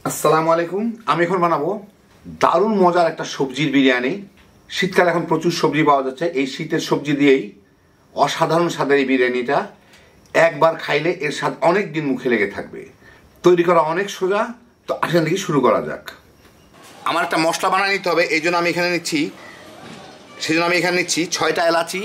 আসসালামু আলাইকুম। আমি এখন বানাবো দারুণ মজার একটা সবজির বিরিয়ানি। শীতকালে এখন প্রচুর সবজি পাওয়া যাচ্ছে। এই শীতের সবজি দিয়েই অসাধারণ স্বাদের এই বিরিয়ানিটা একবার খাইলে এর স্বাদ অনেক দিন মুখে লেগে থাকবে। তৈরি করা অনেক সোজা। তো আসেন দেখি শুরু করা যাক। আমার একটা মশলা বানিয়ে নিতে হবে, সেই জন্য আমি এখানে নিচ্ছি 6টা এলাচি,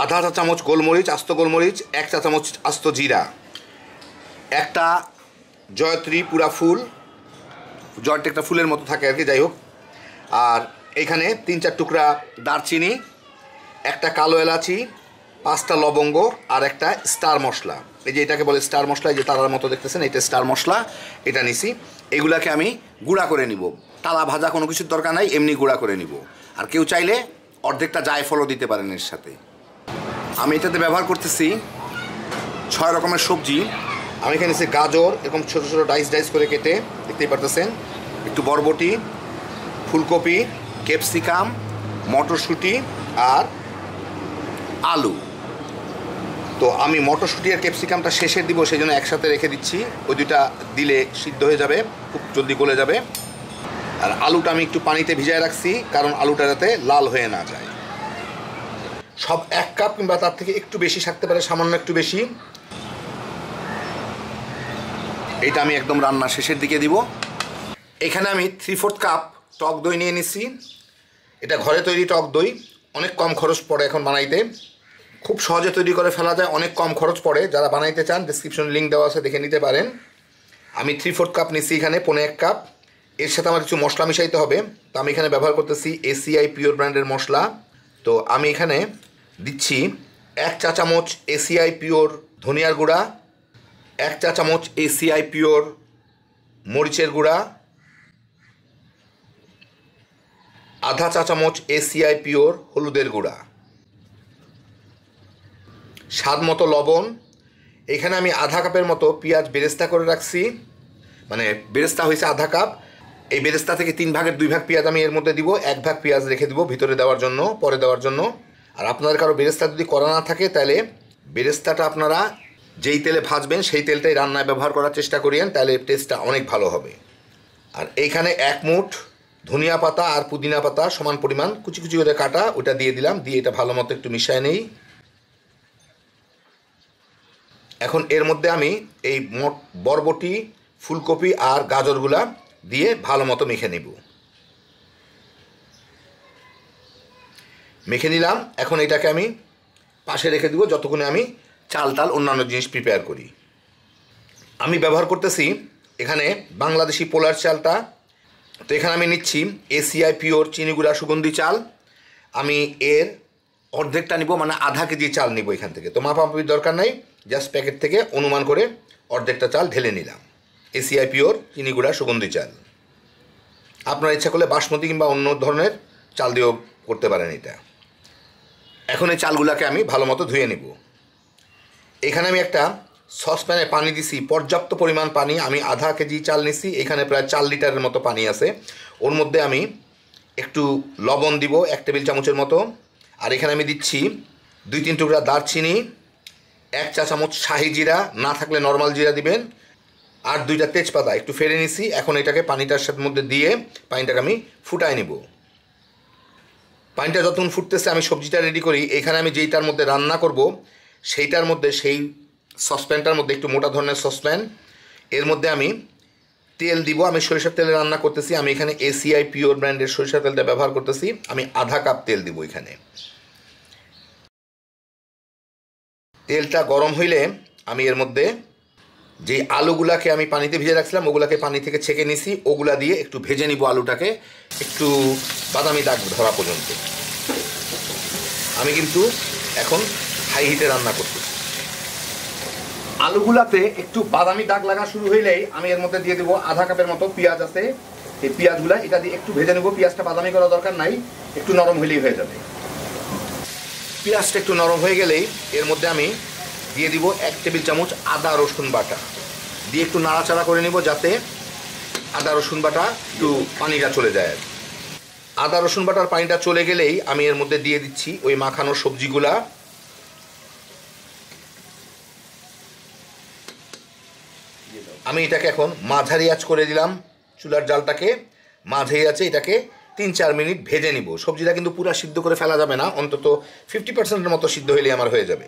আধা চা চামচ গোলমরিচ, আস্ত গোলমরিচ, 1 চা চামচ আস্ত জিরা, একটা জয়ত্রী পুরা ফুল, জয়টা একটা ফুলের মতো থাকে আর কি, যাই হোক। আর এখানে 3-4 টুকরা দারচিনি, একটা কালো এলাচি, 5টা লবঙ্গ আর একটা স্টার মশলা। এই যে এটাকে বলে স্টার মশলা, এই যে তারার মতো দেখতেছেন, এটা স্টার মশলা, এটা নিছি। এগুলাকে আমি গুঁড়া করে নিব। তালা ভাজা কোনো কিছুর দরকার নাই, এমনি গুঁড়া করে নিব। আর কেউ চাইলে অর্ধেকটা জায়ফলও দিতে পারেন এর সাথে। আমি এটাতে ব্যবহার করতেছি 6 রকমের সবজি। আমি এখানে নিচ্ছি গাজর, এরকম ছোটো ছোটো ডাইস করে কেটে, দেখতেই পারতেছেন, একটু বরবটি, ফুলকপি, ক্যাপসিকাম, মটরশুঁটি আর আলু। তো আমি মটরশুঁটি আর ক্যাপসিকামটা শেষে দিব, সেই জন্য একসাথে রেখে দিচ্ছি। ওই দুইটা দিলে সিদ্ধ হয়ে যাবে, খুব জলদি গলে যাবে। আর আলুটা আমি একটু পানিতে ভিজায় রাখছি, কারণ আলুটা যাতে লাল হয়ে না যায়। সব 1 কাপ কিংবা তার থেকে একটু বেশি থাকতে পারে, সামান্য একটু বেশি। এটা আমি একদম রান্না শেষের দিকে দিব। এখানে আমি 3/4 কাপ টক দই নিয়ে নিছি। এটা ঘরে তৈরি টক দই, অনেক কম খরচ পড়ে এখন বানাইতে, খুব সহজে তৈরি করে ফেলা যায়, অনেক কম খরচ পড়ে। যারা বানাইতে চান ডেসক্রিপশনে লিঙ্ক দেওয়া আছে, দেখে নিতে পারেন। আমি 3/4 কাপ নিছি, এখানে 1.5 কাপ। এর সাথে আমার কিছু মশলা মিশাইতে হবে। তো আমি এখানে ব্যবহার করতেছি ACI পিওর ব্র্যান্ডের মশলা। তো আমি এখানে দিচ্ছি 1 চা চামচ ACI পিওর ধনিয়ার গুঁড়া, 1 চা চামচ ACI পিওর মরিচের গুঁড়া, আধা চা চামচ ACI পিওর হলুদের গুঁড়া, স্বাদ মতো লবণ। এখানে আমি আধা কাপের মতো পেঁয়াজ বেরেস্তা করে রাখছি, মানে বেরেস্তা হয়েছে আধা কাপ। এই বেরেস্তা থেকে 3 ভাগের 2 ভাগ পেঁয়াজ আমি এর মধ্যে দিব, 1 ভাগ পেঁয়াজ রেখে দিব ভিতরে দেওয়ার জন্য, পরে দেওয়ার জন্য। আর আপনাদের কারো বেরেস্তা যদি করা না থাকে, তাহলে বেরেস্তাটা আপনারা যেই তেলে ভাজবেন সেই তেলটাই রান্নায় ব্যবহার করার চেষ্টা করিয়েন, তাহলে টেস্টটা অনেক ভালো হবে। আর এইখানে 1 মুঠ ধনিয়া পাতা আর পুদিনা পাতা সমান পরিমাণ কুচি কুচি করে কাটা, ওটা দিয়ে দিলাম। দিয়ে এটা ভালো মতো একটু মিশিয়ে নেই। এখন এর মধ্যে আমি এই বরবটি, ফুলকপি আর গাজরগুলা দিয়ে ভালো মতো মেখে নেব। মেখে নিলাম। এখন এটাকে আমি পাশে রেখে দেবো, যতক্ষণে আমি চাল অন্যান্য জিনিস প্রিপেয়ার করি। আমি ব্যবহার করতেছি এখানে বাংলাদেশি পোলার চালটা। তো এখানে আমি নিচ্ছি ACI পিওর চিনিগুড়া সুগন্ধি চাল। আমি এর অর্ধেকটা নিব, মানে আধা কেজি চাল নিব এখান থেকে। তো মাপামাপির দরকার নাই, জাস্ট প্যাকেট থেকে অনুমান করে অর্ধেকটা চাল ঢেলে নিলাম। ACI পিওর চিনিগুড়া সুগন্ধি চাল। আপনার ইচ্ছা করলে বাসমতি কিংবা অন্য ধরনের চাল দিয়েও করতে পারেন এটা। এখন এই চালগুলোকে আমি ভালো মতো ধুয়ে নিব। এখানে আমি একটা সসপ্যানে পানি দিছি, পর্যাপ্ত পরিমাণ পানি। আমি আধা কেজি চাল নিছি, এখানে প্রায় 4 লিটারের মতো পানি আছে। ওর মধ্যে আমি একটু লবণ দিব 1 টেবিল চামচের মতো। আর এখানে আমি দিচ্ছি 2-3 টুকরা দারচিনি, 1 চা চামচ শাহি জিরা, না থাকলে নর্মাল জিরা দিবেন, আর 2টা তেজপাতা একটু ফেড়ে নিছি। এখন এটাকে পানিটার সাথে মধ্যে দিয়ে পানিটাকে আমি ফুটাই নিব। পানিটা যতক্ষণ ফুটতেছে আমি সবজিটা রেডি করি। এখানে আমি যেইটার মধ্যে রান্না করব সেইটার মধ্যে, সেই সসপ্যানটার মধ্যে, একটু মোটা ধরনের সসপ্যান, এর মধ্যে আমি তেল দিব। আমি সরিষার তেলে রান্না করতেছি। আমি এখানে ACI পিওর ব্র্যান্ডের সরিষার তেলটা ব্যবহার করতেছি। আমি আধা কাপ তেল দিব এখানে। তেলটা গরম হইলে আমি এর মধ্যে যে আলুগুলাকে আমি পানিতে ভিজে রাখছিলাম, ওগুলাকে পানি থেকে ছেঁকে নিছি, ওগুলা দিয়ে একটু ভেজে নিব আলুটাকে, একটু বাদামি দাগ ধরা পর্যন্ত। আমি কিন্তু এখন হাই হিটে রান্না করতেছি। আলুগুলাতে একটু বাদামি দাগ লাগা শুরু হইলেই আমি এর মধ্যে দিয়ে দেবো আধা কাপের মতো পেঁয়াজ আছে। এই পেঁয়াজগুলা এটা দিয়ে একটু ভেজে নেবো। পেঁয়াজটা বাদামি করা দরকার নাই, একটু নরম হলেই হয়ে যাবে। পেঁয়াজটা একটু নরম হয়ে গেলেই এর মধ্যে আমি দিয়ে দিব 1 টেবিল চামচ আদা রসুন বাটা, দিয়ে একটু নাড়াচাড়া করে নিব, যাতে আদা রসুন বাটা একটু পানিটা চলে যায়। আদা রসুন বাটার পানিটা চলে গেলেই আমি এর মধ্যে দিয়ে দিচ্ছি ওই মাখানো সবজিগুলা। আমি আমি এটাকে এখন মাঝারি আঁচ করে দিলাম, চুলার জালটাকে মাঝারি আঁচে এটাকে 3-4 মিনিট ভেজে নিব। সবজিটা কিন্তু পুরো সিদ্ধ করে ফেলা যাবে না, অন্তত 50% মতো সিদ্ধ হলেই আমার হয়ে যাবে।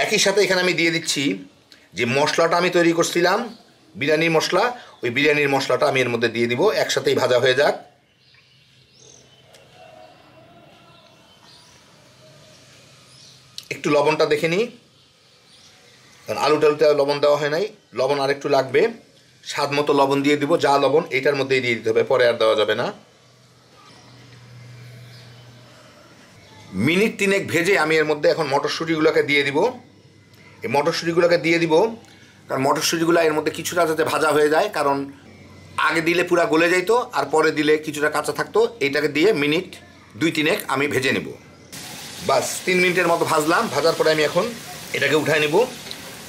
একই সাথে এখানে আমি দিয়ে দিচ্ছি যে মশলাটা আমি তৈরি করছিলাম বিরিয়ানির মশলা, ওই বিরিয়ানির মশলাটা আমি এর মধ্যে দিয়ে দিব, একসাথেই ভাজা হয়ে যাক। একটু লবণটা দেখে নিই, কারণ আলুতে লবণ দেওয়া হয় নাই, লবণ আর একটু লাগবে। স্বাদ মতো লবণ দিয়ে দিব, যা লবণ এইটার মধ্যেই দিয়ে দিতে হবে, পরে আর দেওয়া যাবে না। মিনিট 3 ভেজে আমি এর মধ্যে এখন মটরশুঁটিগুলোকে দিয়ে দিব। এই মটরশুঁটিগুলোকে দিয়ে দিব কারণ মটরশুঁটিগুলো এর মধ্যে কিছুটা যাতে ভাজা হয়ে যায়, কারণ আগে দিলে পুরা গলে যাইতো আর পরে দিলে কিছুটা কাঁচা থাকতো। এইটাকে দিয়ে মিনিট 2-3 আমি ভেজে নেব। বাস 3 মিনিটের মতো ভাজলাম। ভাজার পরে আমি এখন এটাকে উঠায় নেব।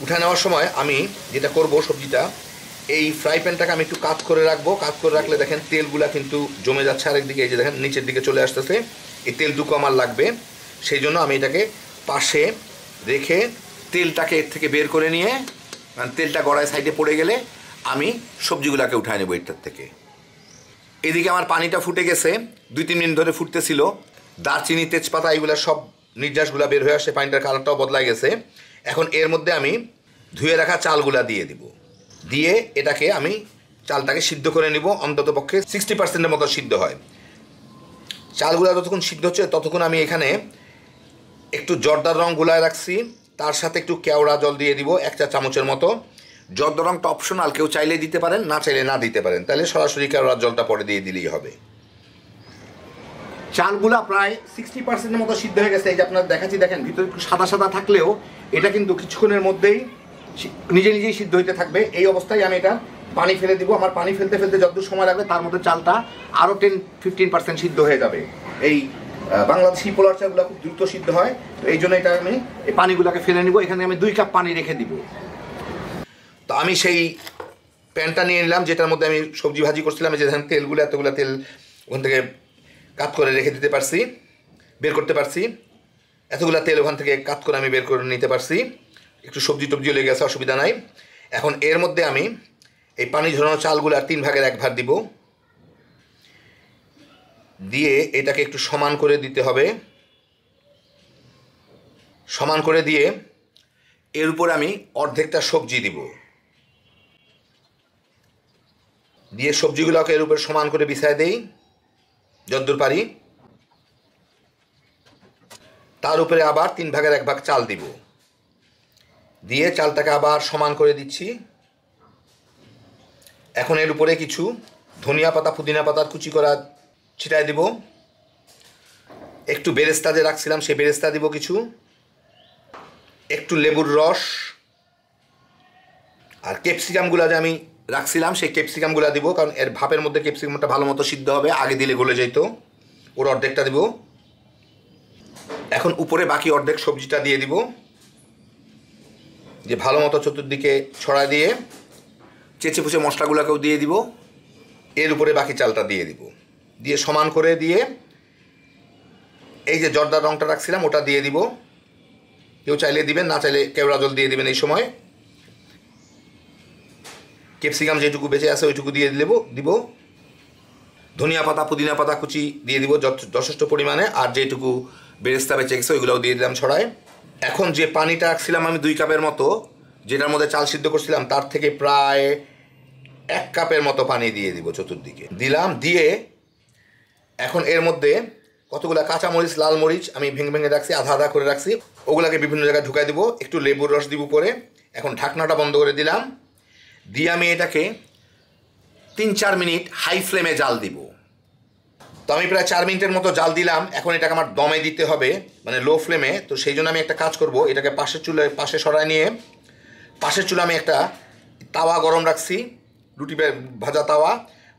উঠায় নেওয়ার সময় আমি যেটা করব, সবজিটা এই ফ্রাই প্যানটাকে আমি একটু কাত করে রাখবো। কাত করে রাখলে দেখেন তেলগুলা কিন্তু জমে যাচ্ছে আরেকদিকে, এই যে দেখেন নিচের দিকে চলে আসতেছে, এই তেলটুকু আমার লাগবে। সেই জন্য আমি এটাকে পাশে রেখে তেলটাকে এর থেকে বের করে নিয়ে, তেলটা গড়ায় সাইডে পড়ে গেলে আমি সবজিগুলোকে উঠায় নেবো এটার থেকে। এদিকে আমার পানিটা ফুটে গেছে, 2-3 মিনিট ধরে ফুটতেছিল। দারচিনি, তেজপাতা এগুলো সব নির্যাসগুলো বের হয়ে আসছে, পানিটার কালারটাও বদলাই গেছে। এখন এর মধ্যে আমি ধুয়ে রাখা চালগুলা দিয়ে দিব। দিয়ে এটাকে আমি চালটাকে সিদ্ধ করে নিব, অন্তত পক্ষে 60% মতো সিদ্ধ হয়। চালগুলা যতক্ষণ সিদ্ধ হচ্ছে ততক্ষণ আমি এখানে একটু জর্দার রং গুলায় রাখছি, তার সাথে একটু কেওড়া জল দিয়ে দিব 1 চা চামচের মতো। জর্দার রংটা অপশনাল, কেউ চাইলে দিতে পারেন, না চাইলে না দিতে পারেন, তাহলে সরাসরি কেওড়ার জলটা পরে দিয়ে দিলেই হবে। চালগুলা প্রায় 60% মতো সিদ্ধ হয়ে গেছে। এই যে আপনার দেখাচ্ছি, দেখেন ভিতরে একটু সাদা সাদা থাকলেও এটা কিন্তু কিছুক্ষণের মধ্যেই নিজেই সিদ্ধ হইতে থাকবে। এই অবস্থায় আমি এটা পানি ফেলে দিব। আমার পানি ফেলতে ফেলতে যতদূর সময় লাগবে তার মধ্যে চালটা আরও 10-15% সিদ্ধ হয়ে যাবে। এই বাংলাদেশি পোলার চালগুলো খুব দ্রুত সিদ্ধ হয়, তো এই জন্য এটা আমি এই পানিগুলোকে ফেলে নিব। এখানে আমি 2 কাপ পানি রেখে দিব। তো আমি সেই প্যানটা নিয়ে নিলাম যেটার মধ্যে আমি সবজি ভাজি করছিলাম। এই যে দেখেন তেলগুলো, এতগুলো তেল ওখান থেকে কাট করে রেখে দিতে পারছি, বের করতে পারছি। এতগুলো তেল ওখান থেকে কাট করে আমি বের করে নিতে পারছি। একটু সবজি টবজিও লেগে গেছে, অসুবিধা নাই। এখন এর মধ্যে আমি এই পানি ঝরানো চালগুলো 3 ভাগের 1 ভাগ দিব। দিয়ে এটাকে একটু সমান করে দিতে হবে। সমান করে দিয়ে এর উপর আমি অর্ধেকটা সবজি দিব। দিয়ে সবজিগুলোকে এর উপর সমান করে বিছায় দেই যতদূর পারি। তার উপরে আবার 3 ভাগের 1 ভাগ চাল দিব। দিয়ে চালটাকে আবার সমান করে দিচ্ছি। এখন এর উপরে কিছু ধনিয়া পাতা, পুদিনা পাতার কুচি করা ছিটাই দিব। একটু বেরেস্তা যে রাখছিলাম সেই বেরেস্তা দিব কিছু, একটু লেবুর রস, আর ক্যাপসিকামগুলো যে আমি রাখছিলাম সেই ক্যাপসিকামগুলো দিব, কারণ এর ভাপের মধ্যে ক্যাপসিকামটা ভালো মতো সিদ্ধ হবে, আগে দিলে গলে যেত। ওর অর্ধেকটা দিব। এখন উপরে বাকি অর্ধেক সবজিটা দিয়ে দিব, যে ভালো মতো চতুর্দিকে ছড়ায় দিয়ে চেঁচে পুচে মশলাগুলোকেও দিয়ে দিব। এর উপরে বাকি চালটা দিয়ে দিব। দিয়ে সমান করে দিয়ে এই যে জর্দার রংটা রাখছিলাম ওটা দিয়ে দিব। কেউ চাইলে দিবেন, না চাইলে কেওড়া জল দিয়ে দিবেন। এই সময় ক্যাপসিকাম যেটুকু বেঁচে আছে ওইটুকু দিয়ে দিব। ধনিয়া পাতা, পুদিনা পাতা কুচি দিয়ে দিব যথেষ্ট পরিমাণে, আর যেটুকু বেরেস্তা বেঁচে গেছে ওইগুলোও দিয়ে দিলাম ছড়ায়। এখন যে পানিটা রাখছিলাম আমি 2 কাপের মতো, যেটার মধ্যে চাল সিদ্ধ করছিলাম, তার থেকে প্রায় 1 কাপের মতো পানি দিয়ে দিব চতুর্দিকে দিলাম। দিয়ে এখন এর মধ্যে কতগুলো কাঁচামরিচ, লাল মরিচ আমি ভেঙে ভেঙে রাখছি, আধা আধা করে রাখছি, ওগুলাকে বিভিন্ন জায়গায় ঢুকাই দিব। একটু লেবুর রস দিব উপরে। এখন ঢাকনাটা বন্ধ করে দিলাম। দিয়ে আমি এটাকে 3-4 মিনিট হাই ফ্লেমে জাল দিব। তো আমি প্রায় 4 মিনিটের মতো জাল দিলাম। এখন এটাকে আমার দমে দিতে হবে, মানে লো ফ্লেমে। তো সেই জন্য আমি একটা কাজ করব, এটাকে পাশে সরাই নিয়ে পাশের চুলা আমি একটা তাওয়া গরম রাখছি, রুটি ভাজা তাওয়া।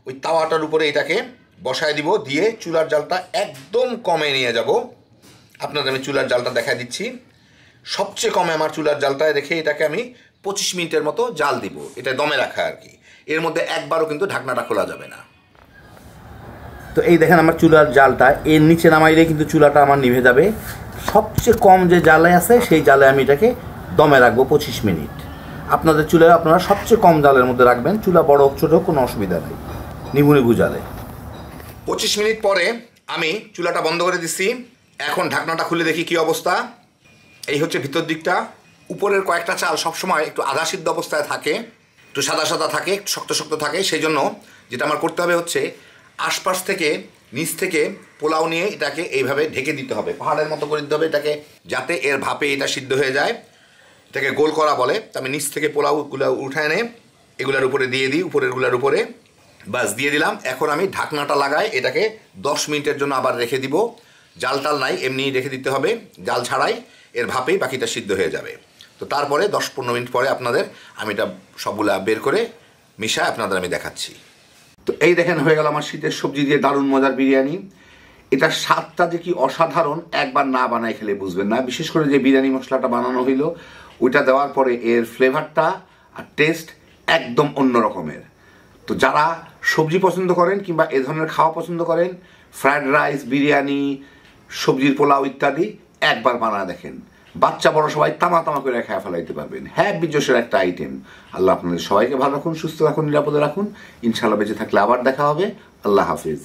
ওই তাওয়াটার উপরে এটাকে বসায় দিব। দিয়ে চুলার জালটা একদম কমে নিয়ে যাব। আপনাদের আমি চুলার জালটা দেখাই দিচ্ছি। সবচেয়ে কমে আমার চুলার জালটায় রেখে এটাকে আমি 25 মিনিটের মতো জাল দিব। এটা দমে রাখা আর কি। এর মধ্যে একবারও কিন্তু ঢাকনাটা খোলা যাবে না। তো এই দেখেন আমার চুলার জালটা, এর নিচে নামাইলে কিন্তু চুলাটা আমার নিভে যাবে। সবচেয়ে কম যে জালে আছে সেই জালে আমি এটাকে দমে রাখবো 25 মিনিট। আপনাদের চুলায় আপনারা সবচেয়ে কম জালের মধ্যে রাখবেন, চুলা বড় হোক ছোটো কোনো অসুবিধা নেই, নিভু নিভু জালে। 25 মিনিট পরে আমি চুলাটা বন্ধ করে দিচ্ছি। এখন ঢাকনাটা খুলে দেখি কি অবস্থা। এই হচ্ছে ভিতর দিকটা। উপরের কয়েকটা চাল সবসময় একটু আধা সিদ্ধ অবস্থায় থাকে, একটু সাদা সাদা থাকে, একটু শক্ত শক্ত থাকে। সেই জন্য যেটা আমার করতে হবে হচ্ছে আশপাশ থেকে নিচ থেকে পোলাও নিয়ে এটাকে এইভাবে ঢেকে দিতে হবে, পাহাড়ের মতো করে দিতে হবে এটাকে, যাতে এর ভাপে এটা সিদ্ধ হয়ে যায়। এটাকে গোল করা বলে। তো আমি নিচ থেকে পোলাওগুলো উঠায় এনে এগুলোর উপরে দিয়ে দিই, উপরেরগুলোর উপরে বাস দিয়ে দিলাম। এখন আমি ঢাকনাটা লাগাই, এটাকে 10 মিনিটের জন্য আবার রেখে দিব। জাল টাল নাই, এমনি রেখে দিতে হবে, জাল ছাড়াই, এর ভাপেই বাকিটা সিদ্ধ হয়ে যাবে। তো তারপরে 10-15 মিনিট পরে আপনাদের আমি এটা সবগুলা বের করে মিশায় আপনাদের আমি দেখাচ্ছি। তো এই দেখেন হয়ে গেল আমার শীতের সবজি দিয়ে দারুণ মজার বিরিয়ানি। এটার স্বাদটা যে কি অসাধারণ, একবার না বানাই খেলে বুঝবেন না। বিশেষ করে যে বিরিয়ানি মশলাটা বানানো হইলো ওইটা দেওয়ার পরে এর ফ্লেভারটা আর টেস্ট একদম অন্য রকমের। তো যারা সবজি পছন্দ করেন কিংবা এ ধরনের খাওয়া পছন্দ করেন, ফ্রায়েড রাইস, বিরিয়ানি, সবজির পোলাও ইত্যাদি একবার বানায় দেখেন, বাচ্চা বড় সবাই তামা তামা করে খেয়ে ফেলাইতে পারবেন। হ্যাঁ, বিজোশের একটা আইটেম। আল্লাহ আপনাদের সবাইকে ভালো রাখুন, সুস্থ রাখুন, নিরাপদে রাখুন। ইনশাআল্লাহ বেঁচে থাকলে আবার দেখা হবে। আল্লাহ হাফিজ।